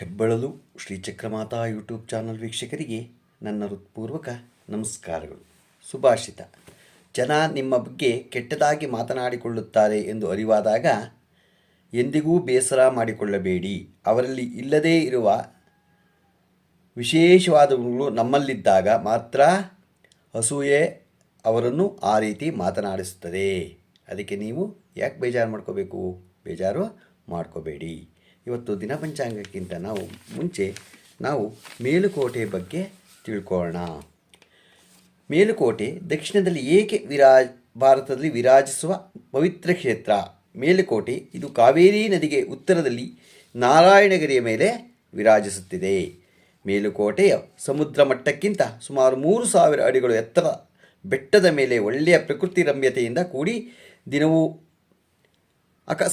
ಹೆಬ್ಬಳಲು Shri Chakramata YouTube channel ವೀಕ್ಷಕರಿಗೆ ನನ್ನ ಹೃತ್ಪೂರ್ವಕ ನಮಸ್ಕಾರಗಳು. ಸುಭಾಷಿತ: ಜನ ನಿಮ್ಮ ಬಗ್ಗೆ ಕೆಟ್ಟದಾಗಿ ಮಾತನಾಡಿಕೊಳ್ಳುತ್ತಾರೆ ಎಂದು ಅರಿವಾದಾಗ ಎಂದಿಗೂ ಬೇಸರ ಮಾಡಿಕೊಳ್ಳಬೇಡಿ. ಅವರಲ್ಲಿ ಇಲ್ಲದೇ ಇರುವ ವಿಶೇಷವಾದ ಗುಣಗಳು ನಮ್ಮಲ್ಲಿದ್ದಾಗ ಮಾತ್ರ ಅಸೂಯೆ ಅವರನ್ನು ಆ ರೀತಿ ಮಾತನಾಡಿಸುತ್ತದೆ. ಅದಕ್ಕೆ ನೀವು ಯಾಕೆ ಬೇಜಾರು ಮಾಡ್ಕೋಬೇಕು? ಬೇಜಾರು ಮಾಡ್ಕೋಬೇಡಿ. ಇವತ್ತು ದಿನ ಪಂಚಾಂಗಕ್ಕಿಂತ ಮುಂಚೆ ನಾವು ಮೇಲುಕೋಟೆ ಬಗ್ಗೆ ತಿಳ್ಕೊಳ್ಳೋಣ. ಮೇಲುಕೋಟೆ ದಕ್ಷಿಣದಲ್ಲಿ ಏಕೆ ಭಾರತದಲ್ಲಿ ವಿರಾಜಿಸುವ ಪವಿತ್ರ ಕ್ಷೇತ್ರ. ಮೇಲುಕೋಟೆ ಇದು ಕಾವೇರಿ ನದಿಗೆ ಉತ್ತರದಲ್ಲಿ ನಾರಾಯಣಗಿರಿಯ ಮೇಲೆ ವಿರಾಜಿಸುತ್ತಿದೆ. ಮೇಲುಕೋಟೆಯ ಸಮುದ್ರ ಮಟ್ಟಕ್ಕಿಂತ ಸುಮಾರು 3000 ಅಡಿಗಳು ಎತ್ತರ ಬೆಟ್ಟದ ಮೇಲೆ ಒಳ್ಳೆಯ ಪ್ರಕೃತಿ ರಮ್ಯತೆಯಿಂದ ಕೂಡಿ ದಿನವೂ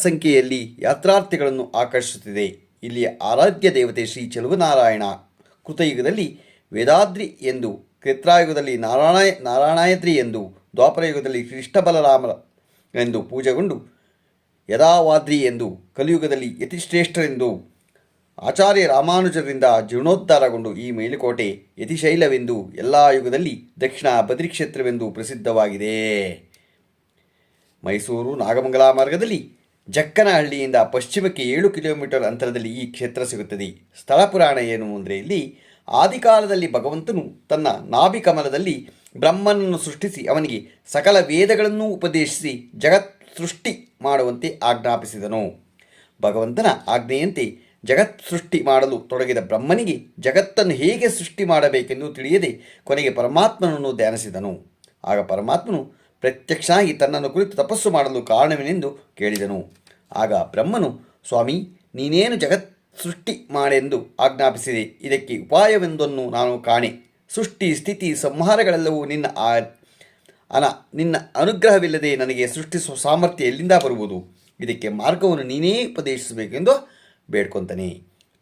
ಸಂಖ್ಯೆಯಲ್ಲಿ ಯಾತ್ರಾರ್ಥಿಗಳನ್ನು ಆಕರ್ಷಿಸುತ್ತಿದೆ. ಇಲ್ಲಿಯ ಆರಾಧ್ಯ ದೇವತೆ ಶ್ರೀ ಚೆಲುವನಾರಾಯಣ ಕೃತಯುಗದಲ್ಲಿ ವೇದಾದ್ರಿ ಎಂದು, ತ್ರೇತಾಯುಗದಲ್ಲಿ ನಾರಾಯಣಾದ್ರಿ ಎಂದು, ದ್ವಾಪರಯುಗದಲ್ಲಿ ಕೃಷ್ಣ ಬಲರಾಮ ಎಂದು ಪೂಜೆಗೊಂಡು ಯದಾವಾದ್ರಿ ಎಂದು, ಕಲಿಯುಗದಲ್ಲಿ ಯತಿಶ್ರೇಷ್ಠರೆಂದು ಆಚಾರ್ಯ ರಾಮಾನುಜರಿಂದ ಜೀರ್ಣೋದ್ಧಾರಗೊಂಡು ಈ ಮೇಲುಕೋಟೆ ಯತಿಶೈಲವೆಂದು, ಎಲ್ಲ ಯುಗದಲ್ಲಿ ದಕ್ಷಿಣ ಬದ್ರಿಕ್ಷೇತ್ರವೆಂದು ಪ್ರಸಿದ್ಧವಾಗಿದೆ. ಮೈಸೂರು ನಾಗಮಂಗಲ ಮಾರ್ಗದಲ್ಲಿ ಜಕ್ಕನಹಳ್ಳಿಯಿಂದ ಪಶ್ಚಿಮಕ್ಕೆ 7 ಕಿಲೋಮೀಟರ್ ಅಂತರದಲ್ಲಿ ಈ ಕ್ಷೇತ್ರ ಸಿಗುತ್ತದೆ. ಸ್ಥಳ ಪುರಾಣ ಏನು ಅಂದರೆ, ಇಲ್ಲಿ ಆದಿಕಾಲದಲ್ಲಿ ಭಗವಂತನು ತನ್ನ ನಾಭಿಕಮಲದಲ್ಲಿ ಬ್ರಹ್ಮನನ್ನು ಸೃಷ್ಟಿಸಿ ಅವನಿಗೆ ಸಕಲ ವೇದಗಳನ್ನು ಉಪದೇಶಿಸಿ ಜಗತ್ ಸೃಷ್ಟಿ ಮಾಡುವಂತೆ ಆಜ್ಞಾಪಿಸಿದನು. ಭಗವಂತನ ಆಜ್ಞೆಯಂತೆ ಜಗತ್ ಸೃಷ್ಟಿ ಮಾಡಲು ತೊಡಗಿದ ಬ್ರಹ್ಮನಿಗೆ ಜಗತ್ತನ್ನು ಹೇಗೆ ಸೃಷ್ಟಿ ಮಾಡಬೇಕೆಂದು ತಿಳಿಯದೆ ಕೊನೆಗೆ ಪರಮಾತ್ಮನನ್ನು ಧ್ಯಾನಿಸಿದನು. ಆಗ ಪರಮಾತ್ಮನು ಪ್ರತ್ಯಕ್ಷನಾಗಿ ತನ್ನನ್ನು ಕುರಿತು ತಪಸ್ಸು ಮಾಡಲು ಕಾರಣವೇನೆಂದು ಕೇಳಿದನು. ಆಗ ಬ್ರಹ್ಮನು, ಸ್ವಾಮಿ, ನೀನೇನು ಜಗತ್ ಸೃಷ್ಟಿ ಮಾಡೆಂದು ಆಜ್ಞಾಪಿಸಿದೆ, ಇದಕ್ಕೆ ಉಪಾಯವೆಂದನ್ನು ನಾನು ಕಾಣೆ. ಸೃಷ್ಟಿ ಸ್ಥಿತಿ ಸಂಹಾರಗಳೆಲ್ಲವೂ ನಿನ್ನ ಅನುಗ್ರಹವಿಲ್ಲದೆ ನನಗೆ ಸೃಷ್ಟಿಸುವ ಸಾಮರ್ಥ್ಯ ಎಲ್ಲಿಂದ ಬರುವುದು? ಇದಕ್ಕೆ ಮಾರ್ಗವನ್ನು ನೀನೇ ಉಪದೇಶಿಸಬೇಕೆಂದು ಬೇಡ್ಕೊತಾನೆ.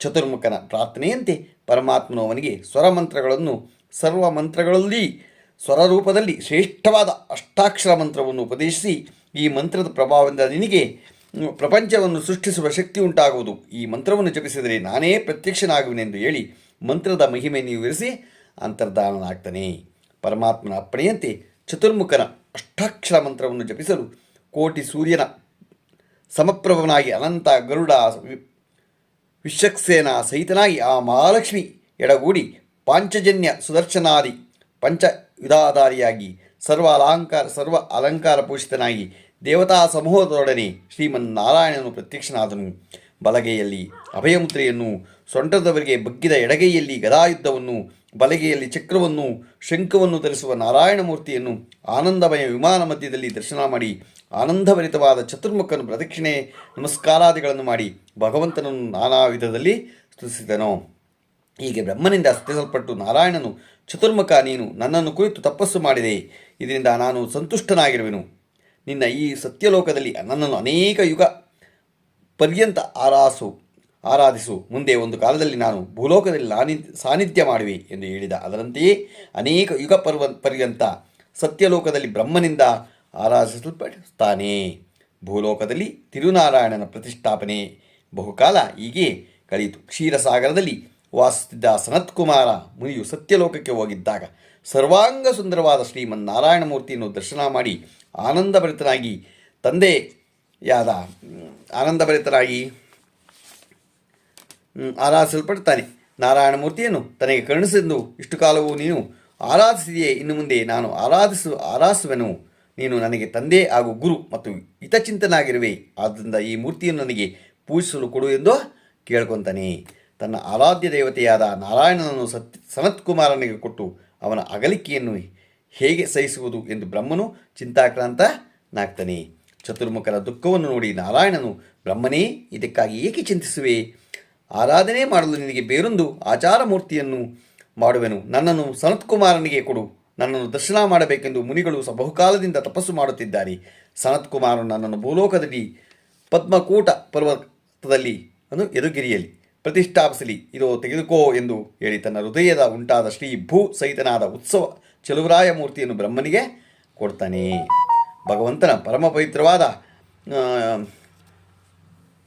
ಚತುರ್ಮುಖನ ಪ್ರಾರ್ಥನೆಯಂತೆ ಪರಮಾತ್ಮನು ಅವನಿಗೆ ಸ್ವರಮಂತ್ರಗಳನ್ನು, ಸರ್ವ ಮಂತ್ರಗಳಲ್ಲಿ ಸ್ವರರೂಪದಲ್ಲಿ ಶ್ರೇಷ್ಠವಾದ ಅಷ್ಟಾಕ್ಷರ ಮಂತ್ರವನ್ನು ಉಪದೇಶಿಸಿ, ಈ ಮಂತ್ರದ ಪ್ರಭಾವದಿಂದ ನಿನಗೆ ಪ್ರಪಂಚವನ್ನು ಸೃಷ್ಟಿಸುವ ಶಕ್ತಿ ಉಂಟಾಗುವುದು. ಈ ಮಂತ್ರವನ್ನು ಜಪಿಸಿದರೆ ನಾನೇ ಪ್ರತ್ಯಕ್ಷನಾಗುವೆನೆಂದು ಹೇಳಿ ಮಂತ್ರದ ಮಹಿಮೆಯನ್ನು ವಿವರಿಸಿ ಅಂತರ್ಧಾನನಾಗ್ತಾನೆ. ಪರಮಾತ್ಮನ ಅಪ್ಪಣೆಯಂತೆ ಚತುರ್ಮುಖನ ಅಷ್ಟಾಕ್ಷರ ಮಂತ್ರವನ್ನು ಜಪಿಸಲು ಕೋಟಿ ಸೂರ್ಯನ ಸಮಪ್ರಭನಾಗಿ ಅನಂತ ಗರುಡ ವಿಶ್ವಕ್ಸೇನ ಸಹಿತನಾಗಿ ಆ ಮಹಾಲಕ್ಷ್ಮಿ ಎಡಗೂಡಿ ಪಾಂಚಜನ್ಯ ಸುದರ್ಶನಾದಿ ಪಂಚಯುಧಾಧಾರಿಯಾಗಿ ಸರ್ವ ಅಲಂಕಾರ ಪೂಷಿತನಾಗಿ ದೇವತಾ ಸಮೂಹದೊಡನೆ ಶ್ರೀಮನ್ನಾರಾಯಣನು ಪ್ರತ್ಯಕ್ಷನಾದನು. ಬಲಗೈಯಲ್ಲಿ ಅಭಯಮುದ್ರೆಯನ್ನು, ಸೊಂಟದವರೆಗೆ ಬಗ್ಗಿದ ಎಡಗೈಯಲ್ಲಿ ಗದಾಯುದ್ಧವನ್ನು, ಬಲಗೈಯಲ್ಲಿ ಚಕ್ರವನ್ನು, ಶಂಖವನ್ನು ಧರಿಸುವ ನಾರಾಯಣ ಮೂರ್ತಿಯನ್ನು ಆನಂದಮಯ ವಿಮಾನ ಮಧ್ಯದಲ್ಲಿ ದರ್ಶನ ಮಾಡಿ ಆನಂದಭರಿತವಾದ ಚತುರ್ಮುಖನು ಪ್ರದಕ್ಷಿಣೆ ನಮಸ್ಕಾರಾದಿಗಳನ್ನು ಮಾಡಿ ಭಗವಂತನನ್ನು ನಾನಾ ವಿಧದಲ್ಲಿ ಸ್ತುತಿಸಿದನು. ಹೀಗೆ ಬ್ರಹ್ಮನಿಂದ ಸ್ತುತಿಸಲ್ಪಟ್ಟು ನಾರಾಯಣನು, ಚತುರ್ಮುಖ, ನೀನು ನನ್ನನ್ನು ಕುರಿತು ತಪಸ್ಸು ಮಾಡಿದೆ, ಇದರಿಂದ ನಾನು ಸಂತುಷ್ಟನಾಗಿರುವೆನು. ನಿನ್ನ ಈ ಸತ್ಯಲೋಕದಲ್ಲಿ ನನ್ನನ್ನು ಅನೇಕ ಯುಗ ಪರ್ಯಂತ ಆರಾಧಿಸು. ಮುಂದೆ ಒಂದು ಕಾಲದಲ್ಲಿ ನಾನು ಭೂಲೋಕದಲ್ಲಿ ಸಾನ್ನಿಧ್ಯ ಮಾಡುವೆ ಎಂದು ಹೇಳಿದ. ಅದರಂತೆಯೇ ಅನೇಕ ಯುಗ ಪರ್ಯಂತ ಸತ್ಯಲೋಕದಲ್ಲಿ ಬ್ರಹ್ಮನಿಂದ ಆರಾಧಿಸಲ್ಪಡುತ್ತಾನೆ. ಭೂಲೋಕದಲ್ಲಿ ತಿರುನಾರಾಯಣನ ಪ್ರತಿಷ್ಠಾಪನೆ ಬಹುಕಾಲ ಹೀಗೆ ಕಳೆಯಿತು. ಕ್ಷೀರಸಾಗರದಲ್ಲಿ ವಾಸಿಸುತ್ತಿದ್ದ ಸನತ್ಕುಮಾರ ಮುನಿಯು ಸತ್ಯಲೋಕಕ್ಕೆ ಹೋಗಿದ್ದಾಗ ಸರ್ವಾಂಗ ಸುಂದರವಾದ ಶ್ರೀಮನ್ನಾರಾಯಣ ಮೂರ್ತಿಯನ್ನು ದರ್ಶನ ಮಾಡಿ ಆನಂದಭರಿತನಾಗಿ ಆರಾಧಿಸಲ್ಪಡ್ತಾನೆ. ನಾರಾಯಣ ಮೂರ್ತಿಯನ್ನು ತನಗೆ ಕರುಣಿಸೆಂದು ಇಷ್ಟು ಕಾಲವೂ ನೀನು ಆರಾಧಿಸಿದೆಯೇ, ಇನ್ನು ಮುಂದೆ ನಾನು ಆರಾಧಿಸುವೆನು. ನೀನು ನನಗೆ ತಂದೆ ಹಾಗೂ ಗುರು ಮತ್ತು ಹಿತಚಿಂತನಾಗಿರುವೆ. ಆದ್ದರಿಂದ ಈ ಮೂರ್ತಿಯನ್ನು ನನಗೆ ಪೂಜಿಸಲು ಕೊಡು ಎಂದು ಕೇಳ್ಕೊತಾನೆ. ತನ್ನ ಆರಾಧ್ಯ ದೇವತೆಯಾದ ನಾರಾಯಣನನ್ನು ಸನತ್ಕುಮಾರನಿಗೆ ಕೊಟ್ಟು ಅವನ ಅಗಲಿಕೆಯನ್ನು ಹೇಗೆ ಸಹಿಸುವುದು ಎಂದು ಬ್ರಹ್ಮನು ಚಿಂತಾಕ್ರಾಂತನಾಗ್ತಾನೆ. ಚತುರ್ಮುಖನ ದುಃಖವನ್ನು ನೋಡಿ ನಾರಾಯಣನು, ಬ್ರಹ್ಮನೇ, ಇದಕ್ಕಾಗಿ ಏಕೆ ಚಿಂತಿಸುವೆ? ಆರಾಧನೆ ಮಾಡಲು ನಿನಗೆ ಬೇರೊಂದು ಆಚಾರ ಮೂರ್ತಿಯನ್ನು ಮಾಡುವೆನು. ನನ್ನನ್ನು ಸನತ್ಕುಮಾರನಿಗೆ ಕೊಡು. ನನ್ನನ್ನು ದರ್ಶನ ಮಾಡಬೇಕೆಂದು ಮುನಿಗಳು ಬಹುಕಾಲದಿಂದ ತಪಸ್ಸು ಮಾಡುತ್ತಿದ್ದಾರೆ. ಸನತ್ಕುಮಾರನು ನನ್ನನ್ನು ಭೂಲೋಕದಲ್ಲಿ ಪದ್ಮಕೂಟ ಪರ್ವತದಲ್ಲಿ ಯದುಗಿರಿಯಲ್ಲಿ ಪ್ರತಿಷ್ಠಾಪಿಸಲಿ, ಇದೋ ತೆಗೆದುಕೋ ಎಂದು ಹೇಳಿ ತನ್ನ ಹೃದಯದ ಉಂಟಾದ ಶ್ರೀ ಭೂ ಸಹಿತನಾದ ಉತ್ಸವ ಚೆಲುವರಾಯ ಮೂರ್ತಿಯನ್ನು ಬ್ರಹ್ಮನಿಗೆ ಕೊಡ್ತಾನೆ. ಭಗವಂತನ ಪರಮ ಪವಿತ್ರವಾದ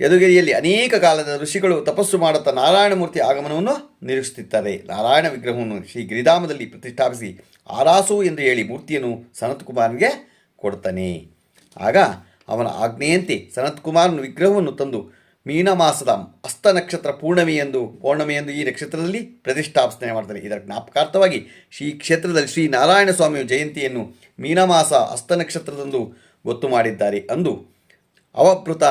ಯದುಗಿರಿಯಲ್ಲಿ ಅನೇಕ ಕಾಲದ ಋಷಿಗಳು ತಪಸ್ಸು ಮಾಡುತ್ತಾ ನಾರಾಯಣಮೂರ್ತಿ ಆಗಮನವನ್ನು ನಿರೀಕ್ಷಿಸುತ್ತಾರೆ. ನಾರಾಯಣ ವಿಗ್ರಹವನ್ನು ಶ್ರೀ ಗಿರಿಧಾಮದಲ್ಲಿ ಪ್ರತಿಷ್ಠಾಪಿಸಿ ಆರಾಸು ಎಂದು ಹೇಳಿ ಮೂರ್ತಿಯನ್ನು ಸನತ್ಕುಮಾರನಿಗೆ ಕೊಡ್ತಾನೆ. ಆಗ ಅವನ ಆಜ್ಞೆಯಂತೆ ಸನತ್ಕುಮಾರನ ವಿಗ್ರಹವನ್ನು ತಂದು ಮೀನಮಾಸದ ಹಸ್ತ ನಕ್ಷತ್ರ ಪೌರ್ಣಮಿಯಂದು ಈ ನಕ್ಷತ್ರದಲ್ಲಿ ಪ್ರತಿಷ್ಠಾಪನೆ ಮಾಡ್ತಾರೆ. ಇದರ ಜ್ಞಾಪಕಾರ್ಥವಾಗಿ ಶ್ರೀ ಕ್ಷೇತ್ರದಲ್ಲಿ ಶ್ರೀ ನಾರಾಯಣ ಸ್ವಾಮಿಯ ಜಯಂತಿಯನ್ನು ಮೀನಮಾಸ ಹಸ್ತ ನಕ್ಷತ್ರದಂದು ಗೊತ್ತು ಮಾಡಿದ್ದಾರೆ. ಅಂದು ಅವಭೃತ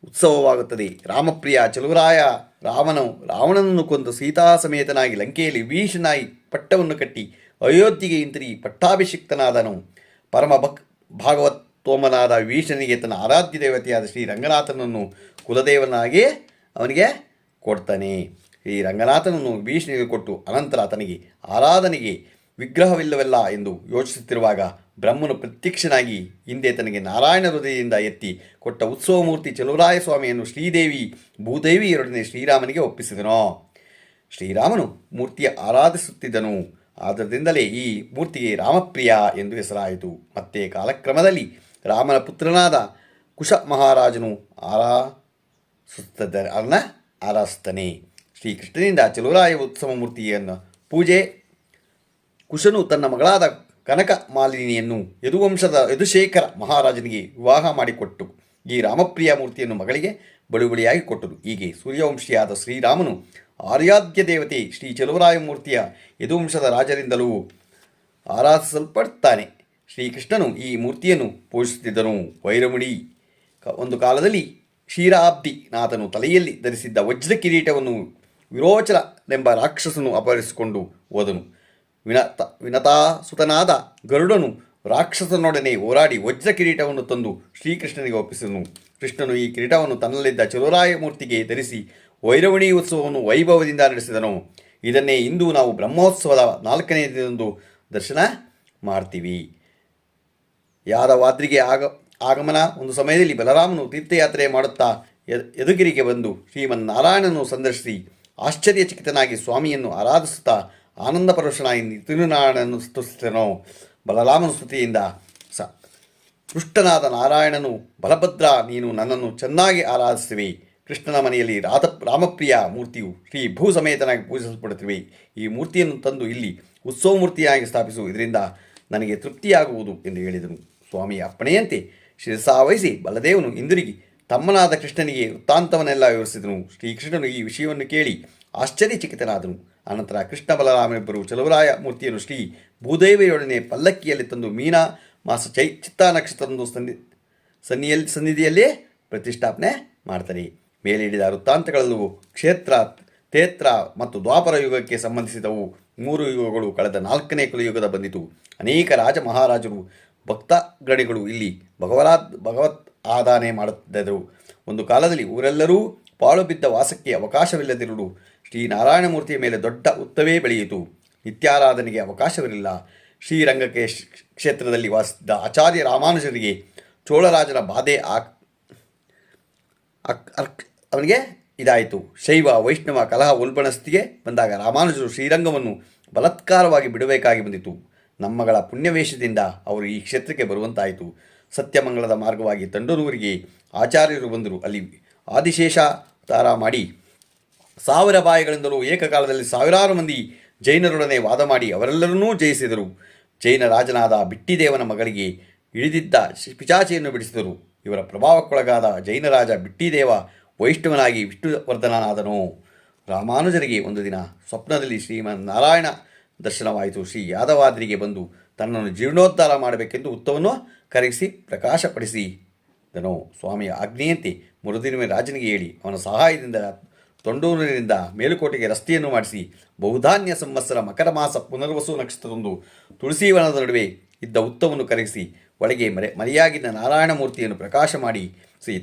ಉತ್ಸವವಾಗುತ್ತದೆ. ರಾಮಪ್ರಿಯ ಚಲುವರಾಯ ರಾವಣನನ್ನು ಕೊಂದು ಸೀತಾ ಸಮೇತನಾಗಿ ಲಂಕೆಯಲ್ಲಿ ವಿಭೀಷಣನಾಗಿ ಪಟ್ಟವನ್ನು ಕಟ್ಟಿ ಅಯೋಧ್ಯೆಗೆ ಹಿಂತಿರುಗಿ ಪಟ್ಟಾಭಿಷಿಕ್ತನಾದನು. ಪರಮ ಭಾಗವತೋಮನಾದ ವಿಭೀಷಣನಿಗೆ ತನ್ನ ಆರಾಧ್ಯ ದೇವತೆಯಾದ ಶ್ರೀ ರಂಗನಾಥನನ್ನು ಕುಲದೇವನಾಗಿ ಅವನಿಗೆ ಕೊಡ್ತಾನೆ. ಶ್ರೀ ರಂಗನಾಥನನ್ನು ವಿಭೀಷಣನಿಗೆ ಕೊಟ್ಟು ಅನಂತರ ತನಗೆ ಆರಾಧನೆಗೆ ವಿಗ್ರಹವಿಲ್ಲವಲ್ಲ ಎಂದು ಯೋಚಿಸುತ್ತಿರುವಾಗ ಬ್ರಹ್ಮನು ಪ್ರತ್ಯಕ್ಷನಾಗಿ ಹಿಂದೆ ತನಗೆ ನಾರಾಯಣ ಹೃದಯದಿಂದ ಎತ್ತಿ ಕೊಟ್ಟ ಉತ್ಸವ ಮೂರ್ತಿ ಚಲುವರಾಯ ಸ್ವಾಮಿಯನ್ನು ಶ್ರೀದೇವಿ ಭೂದೇವಿಯರೊಡನೆ ಶ್ರೀರಾಮನಿಗೆ ಒಪ್ಪಿಸಿದನು. ಶ್ರೀರಾಮನು ಮೂರ್ತಿಯ ಆರಾಧಿಸುತ್ತಿದ್ದನು. ಆದ್ದರಿಂದಲೇ ಈ ಮೂರ್ತಿಗೆ ರಾಮಪ್ರಿಯ ಎಂದು ಹೆಸರಾಯಿತು. ಮತ್ತೆ ಕಾಲಕ್ರಮದಲ್ಲಿ ರಾಮನ ಪುತ್ರನಾದ ಕುಶ ಮಹಾರಾಜನು ಆರಾಧಿಸ್ತಾನೆ. ಶ್ರೀಕೃಷ್ಣನಿಂದ ಚಲುವರಾಯ ಉತ್ಸವ ಮೂರ್ತಿಯನ್ನು ಪೂಜೆ ಕುಶನು ತನ್ನ ಮಗಳಾದ ಕನಕ ಮಾಲಿನಿಯನ್ನು ಯದುಶೇಖರ ಮಹಾರಾಜನಿಗೆ ವಿವಾಹ ಮಾಡಿಕೊಟ್ಟು ಈ ರಾಮಪ್ರಿಯ ಮೂರ್ತಿಯನ್ನು ಮಗಳಿಗೆ ಬಳುವಳಿಯಾಗಿ ಕೊಟ್ಟರು. ಹೀಗೆ ಸೂರ್ಯವಂಶಿಯಾದ ಶ್ರೀರಾಮನು ಆರ್ಯಾಧ್ಯ ದೇವತೆ ಶ್ರೀ ಚಲುವರಾಯ ಮೂರ್ತಿಯ ಯದುವಂಶದ ರಾಜರಿಂದಲೂ ಆರಾಧಿಸಲ್ಪಡ್ತಾನೆ. ಶ್ರೀಕೃಷ್ಣನು ಈ ಮೂರ್ತಿಯನ್ನು ಪೂಜಿಸುತ್ತಿದ್ದನು. ವೈರಮುಡಿ ಒಂದು ಕಾಲದಲ್ಲಿ ಕ್ಷೀರಾಬ್ದಿನಾಥನು ತಲೆಯಲ್ಲಿ ಧರಿಸಿದ್ದ ವಜ್ರ ಕಿರೀಟವನ್ನು ವಿರೋಚನೆಂಬ ರಾಕ್ಷಸನು ಅಪಹರಿಸಿಕೊಂಡು ಹೋದನು. ವಿನತಾಸುತನಾದ ಗರುಡನು ರಾಕ್ಷಸನೊಡನೆ ಹೋರಾಡಿ ವಜ್ರ ಕಿರೀಟವನ್ನು ತಂದು ಶ್ರೀಕೃಷ್ಣನಿಗೆ ಒಪ್ಪಿಸಿದನು. ಕೃಷ್ಣನು ಈ ಕಿರೀಟವನ್ನು ತನ್ನಲ್ಲಿದ್ದ ಚಲುವರಾಯ ಮೂರ್ತಿಗೆ ಧರಿಸಿ ವೈರವಣಿ ಉತ್ಸವವನ್ನು ವೈಭವದಿಂದ ನಡೆಸಿದನು. ಇದನ್ನೇ ಇಂದು ನಾವು ಬ್ರಹ್ಮೋತ್ಸವದ 4ನೇ ದಿನದಂದು ದರ್ಶನ ಮಾಡ್ತೀವಿ. ಯಾದವಾದ್ರಿಗೆ ಆಗಮನ ಒಂದು ಸಮಯದಲ್ಲಿ ಬಲರಾಮನು ತೀರ್ಥಯಾತ್ರೆ ಮಾಡುತ್ತಾ ಯದುಗಿರಿಗೆ ಬಂದು ಶ್ರೀಮನ್ನಾರಾಯಣನನ್ನು ಸಂದರ್ಶಿಸಿ ಆಶ್ಚರ್ಯಚಕಿತನಾಗಿ ಸ್ವಾಮಿಯನ್ನು ಆರಾಧಿಸುತ್ತಾ ಆನಂದ ಪರವಶನಾಗಿ ತಿರುನಾರಾಯಣನನ್ನು ಸ್ತುತಿಸಿದನು. ಬಲರಾಮನ ಸ್ತುತಿಯಿಂದ ಪೃಷ್ಟನಾದ ನಾರಾಯಣನು, ಬಲಭದ್ರ, ನೀನು ನನ್ನನ್ನು ಚೆನ್ನಾಗಿ ಆರಾಧಿಸುವೆ. ಕೃಷ್ಣನ ಮನೆಯಲ್ಲಿ ರಾಮಪ್ರಿಯ ಮೂರ್ತಿಯು ಶ್ರೀ ಭೂ ಸಮೇತನಾಗಿ ಪೂಜಿಸಲ್ಪಡುತ್ತಿವೆ. ಈ ಮೂರ್ತಿಯನ್ನು ತಂದು ಇಲ್ಲಿ ಉತ್ಸವ ಮೂರ್ತಿಯಾಗಿ ಸ್ಥಾಪಿಸು, ಇದರಿಂದ ನನಗೆ ತೃಪ್ತಿಯಾಗುವುದು ಎಂದು ಹೇಳಿದನು. ಸ್ವಾಮಿಯ ಅಪ್ಪಣೆಯಂತೆ ಶಿರಸಾವಹಿಸಿ ಬಲದೇವನು ಹಿಂದಿರುಗಿ ತಮ್ಮನಾದ ಕೃಷ್ಣನಿಗೆ ವೃತ್ತಾಂತವನ್ನೆಲ್ಲ ವಿವರಿಸಿದನು. ಶ್ರೀಕೃಷ್ಣನು ಈ ವಿಷಯವನ್ನು ಕೇಳಿ ಆಶ್ಚರ್ಯಚಕಿತನಾದನು. ಅನಂತರ ಕೃಷ್ಣ ಬಲರಾಮನಿಬ್ಬರು ಚಲುವರಾಯ ಮೂರ್ತಿಯನ್ನು ಶ್ರೀ ಭೂದೇವಿಯೊಡನೆ ಪಲ್ಲಕ್ಕಿಯಲ್ಲಿ ತಂದು ಮೀನಾ ಮಾಸ ಚಿತ್ತಾ ನಕ್ಷತ್ರದಂದು ಸನ್ನಿಧಿಯಲ್ಲೇ ಪ್ರತಿಷ್ಠಾಪನೆ ಮಾಡ್ತಾರೆ. ಮೇಲೆ ಹಿಡಿದ ವೃತ್ತಾಂತಗಳೆಲ್ಲವೂ ಕ್ಷೇತ್ರ, ತೇತ್ರ ಮತ್ತು ದ್ವಾಪರ ಯುಗಕ್ಕೆ ಸಂಬಂಧಿಸಿದವು. 3 ಯುಗಗಳು ಕಳೆದ 4ನೇ ಕಲಿಯುಗದ ಬಂದಿತು. ಅನೇಕ ರಾಜ ಮಹಾರಾಜರು ಭಕ್ತಗಣಿಗಳು ಇಲ್ಲಿ ಭಗವತ್ ಆರಾಧನೆ ಮಾಡುತ್ತಿದ್ದರು. ಒಂದು ಕಾಲದಲ್ಲಿ ಊರೆಲ್ಲರೂ ಪಾಳು ಬಿದ್ದ ವಾಸಕ್ಕೆ ಅವಕಾಶವಿಲ್ಲದಿರಲು ಶ್ರೀನಾರಾಯಣ ಮೂರ್ತಿಯ ಮೇಲೆ ದೊಡ್ಡ ಉತ್ತವೇ ಬೆಳೆಯಿತು. ನಿತ್ಯಾರಾಧನೆಗೆ ಅವಕಾಶವಿರಲಿಲ್ಲ. ಶ್ರೀರಂಗಕ್ಕೆ ಕ್ಷೇತ್ರದಲ್ಲಿ ವಾಸಿಸಿದ್ದ ಆಚಾರ್ಯ ರಾಮಾನುಜರಿಗೆ ಚೋಳರಾಜನ ಬಾಧೆ ಅವನಿಗೆ ಇದಾಯಿತು. ಶೈವ ವೈಷ್ಣವ ಕಲಹ ಉಲ್ಬಣ ಸ್ಥಿತಿಗೆ ಬಂದಾಗ ರಾಮಾನುಜರು ಶ್ರೀರಂಗವನ್ನು ಬಲಾತ್ಕಾರವಾಗಿ ಬಿಡಬೇಕಾಗಿ ಬಂದಿತು. ನಮ್ಮಗಳ ಪುಣ್ಯವೇಶದಿಂದ ಅವರು ಈ ಕ್ಷೇತ್ರಕ್ಕೆ ಬರುವಂತಾಯಿತು. ಸತ್ಯಮಂಗಲದ ಮಾರ್ಗವಾಗಿ ತಂಡೂರಿಗೆ ಆಚಾರ್ಯರು ಬಂದರು. ಅಲ್ಲಿ ಆದಿಶೇಷಾವತಾರ ಮಾಡಿ 1000 ಬಾಯಿಗಳಿಂದಲೂ ಏಕಕಾಲದಲ್ಲಿ 1000 ಮಂದಿ ಜೈನರೊಡನೆ ವಾದ ಮಾಡಿ ಅವರೆಲ್ಲರನ್ನೂ ಜಯಿಸಿದರು. ಜೈನ ರಾಜನಾದ ಬಿಟ್ಟಿದೇವನ ಮಗಳಿಗೆ ಇಳಿದಿದ್ದ ಪಿಚಾಚಿಯನ್ನು ಬಿಡಿಸಿದರು. ಇವರ ಪ್ರಭಾವಕ್ಕೊಳಗಾದ ಜೈನರಾಜ ಬಿಟ್ಟಿದೇವ ವೈಷ್ಣವನಾಗಿ ವಿಷ್ಣುವರ್ಧನನಾದನು. ರಾಮಾನುಜರಿಗೆ ಒಂದು ದಿನ ಸ್ವಪ್ನದಲ್ಲಿ ಶ್ರೀಮನ್ನಾರಾಯಣ ದರ್ಶನವಾಯಿತು. ಶ್ರೀ ಯಾದವಾದ್ರಿಗೆ ಬಂದು ತನ್ನನ್ನು ಜೀರ್ಣೋದ್ಧಾರ ಮಾಡಬೇಕೆಂದು ಉತ್ತವನ್ನು ಕರಗಿಸಿ ಪ್ರಕಾಶಪಡಿಸಿದನು. ಸ್ವಾಮಿಯ ಆಜ್ಞೆಯಂತೆ ಮರುದಿನವೇ ರಾಜನಿಗೆ ಹೇಳಿ ಅವನ ಸಹಾಯದಿಂದ ತೊಂಡೂರಿನಿಂದ ಮೇಲುಕೋಟೆಗೆ ರಸ್ತೆಯನ್ನು ಮಾಡಿಸಿ ಬಹುಧಾನ್ಯ ಸಂವತ್ಸರ ಮಕರ ಮಾಸ ಪುನರ್ವಸು ನಕ್ಷತ್ರದೊಂದು ತುಳಸೀವನದ ನಡುವೆ ಇದ್ದ ಉತ್ತವನ್ನು ಕರಗಿಸಿ ಒಳಗೆ ಮರೆಯಾಗಿದ್ದ ನಾರಾಯಣ ಮೂರ್ತಿಯನ್ನು ಪ್ರಕಾಶ ಮಾಡಿ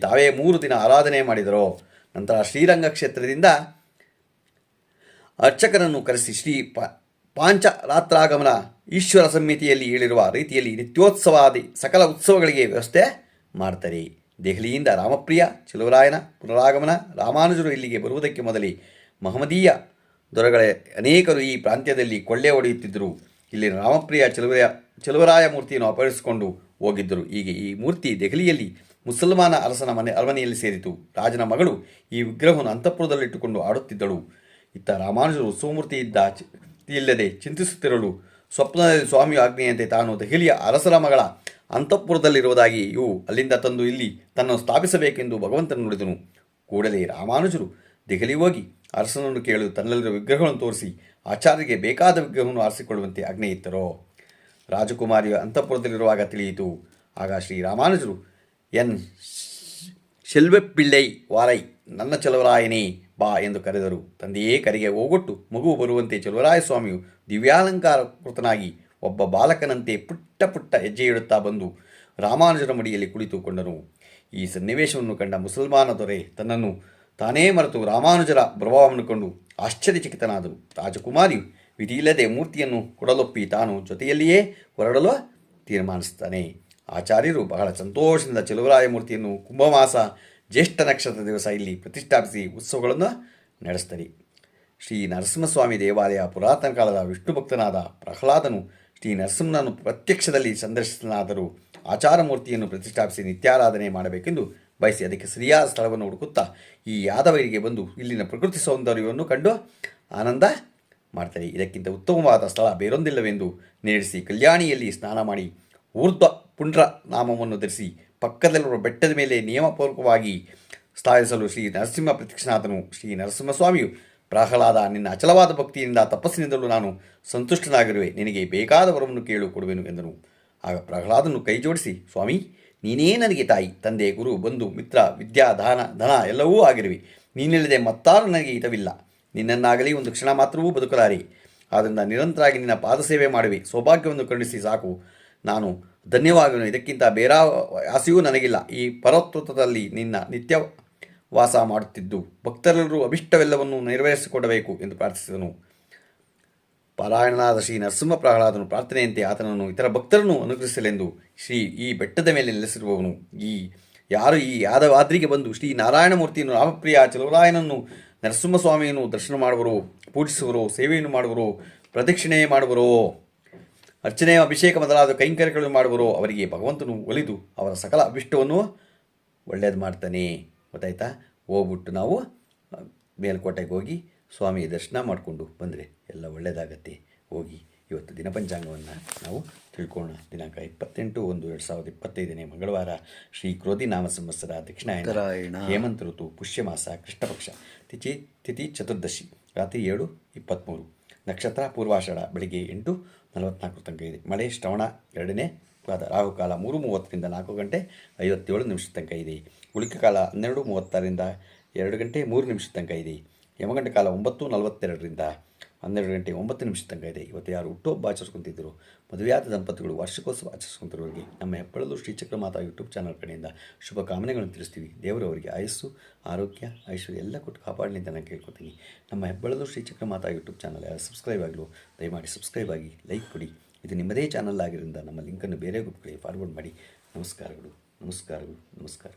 ತಾವೇ 3 ದಿನ ಆರಾಧನೆ ಮಾಡಿದರು. ನಂತರ ಶ್ರೀರಂಗ ಕ್ಷೇತ್ರದಿಂದ ಅರ್ಚಕರನ್ನು ಕರೆಸಿ ಶ್ರೀ ಪಾಂಚರಾತ್ರಾಗಮನ ಈಶ್ವರ ಸಂಹಿತೆಯಲ್ಲಿ ಹೇಳಿರುವ ರೀತಿಯಲ್ಲಿ ನಿತ್ಯೋತ್ಸವಾದಿ ಸಕಲ ಉತ್ಸವಗಳಿಗೆ ವ್ಯವಸ್ಥೆ ಮಾಡ್ತಾರೆ. ದೆಹಲಿಯಿಂದ ರಾಮಪ್ರಿಯ ಚಲುವರಾಯನ ಪುನರಾಗಮನ. ರಾಮಾನುಜರು ಇಲ್ಲಿಗೆ ಬರುವುದಕ್ಕೆ ಮೊದಲೇ ಮಹಮ್ಮದೀಯ ದೊರೆಗಳೇ ಅನೇಕರು ಈ ಪ್ರಾಂತ್ಯದಲ್ಲಿ ಕೊಳ್ಳೆ ಹೊಡೆಯುತ್ತಿದ್ದರು. ಇಲ್ಲಿನ ರಾಮಪ್ರಿಯ ಚಲುವರಾಯ ಮೂರ್ತಿಯನ್ನು ಅಪಹರಿಸಿಕೊಂಡು ಹೋಗಿದ್ದರು. ಹೀಗೆ ಈ ಮೂರ್ತಿ ದೆಹಲಿಯಲ್ಲಿ ಮುಸಲ್ಮಾನ ಅರಸನ ಅರಮನೆಯಲ್ಲಿ ಸೇರಿತು. ರಾಜನ ಮಗಳು ಈ ವಿಗ್ರಹವನ್ನು ಅಂತಃಪುರದಲ್ಲಿಟ್ಟುಕೊಂಡು ಆಡುತ್ತಿದ್ದಳು. ಇತ್ತ ರಾಮಾನುಜರು ಸೋಮೂರ್ತಿ ಇಲ್ಲದೆ ಚಿಂತಿಸುತ್ತಿರಲು ಸ್ವಪ್ನದಲ್ಲಿ ಸ್ವಾಮಿಯು ಆಜ್ಞೆಯಂತೆ ತಾನು ದೆಹಲಿಯ ಅರಸರ ಮಗಳ ಅಂತಃಪುರದಲ್ಲಿರುವುದಾಗಿ ಇವು ಅಲ್ಲಿಂದ ತಂದು ಇಲ್ಲಿ ತನ್ನನ್ನು ಸ್ಥಾಪಿಸಬೇಕೆಂದು ಭಗವಂತನು ನುಡಿದನು. ಕೂಡಲೇ ರಾಮಾನುಜರು ದೆಹಲಿ ಹೋಗಿ ಅರಸನನ್ನು ಕೇಳಲು ತನ್ನಲ್ಲಿರುವ ವಿಗ್ರಹಗಳನ್ನು ತೋರಿಸಿ ಆಚಾರ್ಯರಿಗೆ ಬೇಕಾದ ವಿಗ್ರಹವನ್ನು ಆರಿಸಿಕೊಳ್ಳುವಂತೆ ಆಜ್ಞೆ ಇತ್ತರೋ. ರಾಜಕುಮಾರಿಯ ಅಂತಃಪುರದಲ್ಲಿರುವಾಗ ತಿಳಿಯಿತು. ಆಗ ಶ್ರೀರಾಮಾನುಜರು ಎನ್ ಶೆಲ್ವೆಪಿಳ್ಳೈ ವಾರೈ, ನನ್ನ ಚಲುವರಾಯನೇ ಬಾ ಎಂದು ಕರೆದರು. ತಂದೆಯೇ ಕರೆಗೆ ಹೋಗೊಟ್ಟು ಮಗುವು ಬರುವಂತೆ ಚಲುವರಾಯ ಸ್ವಾಮಿಯು ದಿವ್ಯಾಲಂಕಾರ ಕೃತನಾಗಿ ಒಬ್ಬ ಬಾಲಕನಂತೆ ಪುಟ್ಟ ಪುಟ್ಟ ಹೆಜ್ಜೆ ಇಡುತ್ತಾ ಬಂದು ರಾಮಾನುಜರ ಮಡಿಯಲ್ಲಿ ಕುಳಿತುಕೊಂಡನು. ಈ ಸನ್ನಿವೇಶವನ್ನು ಕಂಡ ಮುಸಲ್ಮಾನ ದೊರೆ ತನ್ನನ್ನು ತಾನೇ ಮರೆತು ರಾಮಾನುಜರ ಪ್ರಭಾವವನ್ನು ಕಂಡು ಆಶ್ಚರ್ಯಚಕಿತನಾದನು. ರಾಜಕುಮಾರಿಯು ವಿಧಿಯಿಲ್ಲದೆ ಮೂರ್ತಿಯನ್ನು ಕೊಡಲೊಪ್ಪಿ ತಾನು ಜೊತೆಯಲ್ಲಿಯೇ ಹೊರಡಲು ತೀರ್ಮಾನಿಸುತ್ತಾನೆ. ಆಚಾರ್ಯರು ಬಹಳ ಸಂತೋಷದಿಂದ ಚಲುವರಾಯ ಮೂರ್ತಿಯನ್ನು ಕುಂಭಮಾಸ ಜ್ಯೇಷ್ಠ ನಕ್ಷತ್ರ ದಿವಸ ಇಲ್ಲಿ ಪ್ರತಿಷ್ಠಾಪಿಸಿ ಉತ್ಸವಗಳನ್ನು ನಡೆಸ್ತಾರೆ. ಶ್ರೀ ನರಸಿಂಹಸ್ವಾಮಿ ದೇವಾಲಯ ಪುರಾತನ ಕಾಲದ ವಿಷ್ಣು ಭಕ್ತನಾದ ಪ್ರಹ್ಲಾದನು ಶ್ರೀ ನರಸಿಂಹನನ್ನು ಪ್ರತ್ಯಕ್ಷದಲ್ಲಿ ಸಂದರ್ಶಿಸಲಾದರೂ ಆಚಾರ ಮೂರ್ತಿಯನ್ನು ಪ್ರತಿಷ್ಠಾಪಿಸಿ ನಿತ್ಯಾರಾಧನೆ ಮಾಡಬೇಕೆಂದು ಬಯಸಿ ಅದಕ್ಕೆ ಸರಿಯಾದ ಸ್ಥಳವನ್ನು ಹುಡುಕುತ್ತಾ ಈ ಯಾದವರಿಗೆ ಬಂದು ಇಲ್ಲಿನ ಪ್ರಕೃತಿ ಸೌಂದರ್ಯವನ್ನು ಕಂಡು ಆನಂದ ಮಾಡ್ತಾರೆ. ಇದಕ್ಕಿಂತ ಉತ್ತಮವಾದ ಸ್ಥಳ ಬೇರೊಂದಿಲ್ಲವೆಂದು ನಿರ್ಣಯಿಸಿ ಕಲ್ಯಾಣಿಯಲ್ಲಿ ಸ್ನಾನ ಮಾಡಿ ಊರ್ಧ್ವ ಪುಂಡ್ರ ನಾಮವನ್ನು ಧರಿಸಿ ಪಕ್ಕದಲ್ಲಿರುವ ಬೆಟ್ಟದ ಮೇಲೆ ನಿಯಮಪೂರ್ವಕವಾಗಿ ಸ್ಥಾಪಿಸಲು ಶ್ರೀ ನರಸಿಂಹ ಪ್ರತ್ಯಕ್ಷನಾದನು. ಶ್ರೀ ನರಸಿಂಹಸ್ವಾಮಿಯು ಪ್ರಹ್ಲಾದ, ನಿನ್ನ ಅಚಲವಾದ ಭಕ್ತಿಯಿಂದ ತಪಸ್ಸಿನಿಂದಲೂ ನಾನು ಸಂತುಷ್ಟನಾಗಿರುವೆ, ನಿನಗೆ ಬೇಕಾದ ವರವನ್ನು ಕೇಳು ಕೊಡುವೆನು ಎಂದನು. ಆಗ ಪ್ರಹ್ಲಾದನು ಕೈ ಜೋಡಿಸಿ, ಸ್ವಾಮಿ, ನೀನೇ ನನಗೆ ತಾಯಿ, ತಂದೆ, ಗುರು, ಬಂಧು, ಮಿತ್ರ, ವಿದ್ಯಾ, ಧನ ಎಲ್ಲವೂ ಆಗಿರುವೆ. ನೀನಿಲ್ಲದೆ ಮತ್ತಾರು ನನಗೆ ಹಿತವಿಲ್ಲ. ನಿನ್ನನ್ನಾಗಲಿ ಒಂದು ಕ್ಷಣ ಮಾತ್ರವೂ ಬದುಕಲಾರೆ. ಆದ್ದರಿಂದ ನಿರಂತರವಾಗಿ ನಿನ್ನ ಪಾದಸೇವೆ ಮಾಡುವೆ. ಸೌಭಾಗ್ಯವನ್ನು ಕರುಣಿಸಿ ಸಾಕು, ನಾನು ಧನ್ಯವಾಗುವೆನು. ಇದಕ್ಕಿಂತ ಬೇರೆ ಆಸೆಯೂ ನನಗಿಲ್ಲ. ಈ ಪರತತ್ವದಲ್ಲಿ ನಿನ್ನ ನಿತ್ಯ ವಾಸ ಮಾಡುತ್ತಿದ್ದು ಭಕ್ತರೆಲ್ಲರೂ ಅಭಿಷ್ಟವೆಲ್ಲವನ್ನು ನೆರವೇರಿಸಿಕೊಡಬೇಕು ಎಂದು ಪ್ರಾರ್ಥಿಸಿದನು. ಪಾರಾಯಣನಾದ ಶ್ರೀ ನರಸಿಂಹ ಪ್ರಹ್ಲಾದನು ಪ್ರಾರ್ಥನೆಯಂತೆ ಆತನನ್ನು ಇತರ ಭಕ್ತರನ್ನು ಅನುಗ್ರಹಿಸಲೆಂದು ಈ ಬೆಟ್ಟದ ಮೇಲೆ ನೆಲೆಸಿರುವವನು. ಯಾರು ಈ ಯಾದವಾದ್ರಿಗೆ ಬಂದು ಶ್ರೀ ನಾರಾಯಣಮೂರ್ತಿಯನ್ನು, ರಾಮಪ್ರಿಯ ಚಲುವರಾಯನನ್ನು, ನರಸಿಂಹಸ್ವಾಮಿಯನ್ನು ದರ್ಶನ ಮಾಡುವರೋ, ಪೂಜಿಸುವರೋ, ಸೇವೆಯನ್ನು ಮಾಡುವರೋ, ಪ್ರದಕ್ಷಿಣೆ ಮಾಡುವರೋ, ಅರ್ಚನೆ, ಅಭಿಷೇಕ ಮೊದಲಾದ ಕೈಂಕರ್ಯಗಳನ್ನು ಮಾಡುವರೋ ಅವರಿಗೆ ಭಗವಂತನು ಒಲಿದು ಅವರ ಸಕಲ ಅಭಿಷ್ಟವನ್ನು ಒಳ್ಳೆಯದು ಮಾಡ್ತಾನೆ. ಗೊತ್ತಾಯ್ತಾ? ಹೋಗ್ಬಿಟ್ಟು ನಾವು ಮೇಲ್ಕೋಟೆಗೆ ಹೋಗಿ ಸ್ವಾಮಿಯ ದರ್ಶನ ಮಾಡಿಕೊಂಡು ಬಂದರೆ ಎಲ್ಲ ಒಳ್ಳೆಯದಾಗತ್ತೆ. ಹೋಗಿ ಇವತ್ತು ದಿನಪಂಚಾಂಗವನ್ನು ನಾವು ತಿಳ್ಕೊಳ್ಳೋಣ. ದಿನಾಂಕ 28/1/2025 ಮಂಗಳವಾರ, ಶ್ರೀ ಕ್ರೋಧಿ ನಾಮ ಸಂವತ್ಸರ, ದಕ್ಷಿಣಾಯನ, ಹೇಮಂತ ಋತು, ಪುಷ್ಯಮಾಸ, ಕೃಷ್ಣಪಕ್ಷ, ತಿಥಿ ಚತುರ್ದಶಿ, ರಾತ್ರಿ 7:23, ನಕ್ಷತ್ರ ಪೂರ್ವಾಷಾಢ, ಬೆಳಿಗ್ಗೆ 8:44 ತನಕ ಇದೆ. ಮಳೆ ಶ್ರವಣ 2ನೇ ಪಾದ, ರಾಹುಕಾಲ 3:30ರಿಂದ 4 ಗಂಟೆ 57 ನಿಮಿಷ ತನಕ ಇದೆ. ಉಳಿಕೆ ಕಾಲ 12:36ರಿಂದ 2 ಗಂಟೆ 3 ನಿಮಿಷ ತನಕ ಇದೆ. ಯಮಗಂಡ ಕಾಲ 9:42ರಿಂದ 12 ಗಂಟೆ 9 ನಿಮಿಷ ತನಕ ಇದೆ. ಇವತ್ತು ಯಾರು ಹುಟ್ಟುಹಬ್ಬ ಆಚರಿಸ್ಕೊತಿದ್ದರು, ಮದುವೆಯಾದ ದಂಪತಿಗಳು ವಾರ್ಷಿಕೋತ್ಸವ ಆಚರಿಸ್ಕೊತಿರೋರಿಗೆ ನಮ್ಮ ಹೆಬ್ಬಳಲು ಶ್ರೀಚಕ್ರ ಮಾತಾ ಯೂಟ್ಯೂಬ್ ಚಾನಲ್ ಕಡೆಯಿಂದ ಶುಭ ಕಾಮನೆಗಳನ್ನು ತಿಳಿಸ್ತೀವಿ. ದೇವರು ಅವರಿಗೆ ಆಯಸ್ಸು, ಆರೋಗ್ಯ, ಐಶ್ವರ್ಯ ಎಲ್ಲ ಕೊಟ್ಟು ಕಾಪಾಡಲಿ ಅಂತ ನಾನು ಕೇಳ್ಕೊತೀನಿ. ನಮ್ಮ ಹೆಬ್ಬಳಲು ಶ್ರೀಚಕ್ರ ಮಾತಾ ಯೂಟ್ಯೂಬ್ ಚಾನಲ್ ಯಾರು ಸಬ್ಸ್ಕ್ರೈಬ್ ಆಗಲು ದಯಮಾಡಿ ಸಬ್ಸ್ಕ್ರೈಬ್ ಆಗಿ, ಲೈಕ್ ಕೊಡಿ. ಇದು ನಿಮ್ಮದೇ ಚಾನಲ್ ಆಗಿರೋದ್ರಿಂದ ನಮ್ಮ ಲಿಂಕನ್ನು ಬೇರೆ ಗ್ರೂಪ್ಗಳಿಗೆ ಫಾರ್ವರ್ಡ್ ಮಾಡಿ. ನಮಸ್ಕಾರಗಳು, ನಮಸ್ಕಾರಗಳು, ನಮಸ್ಕಾರ.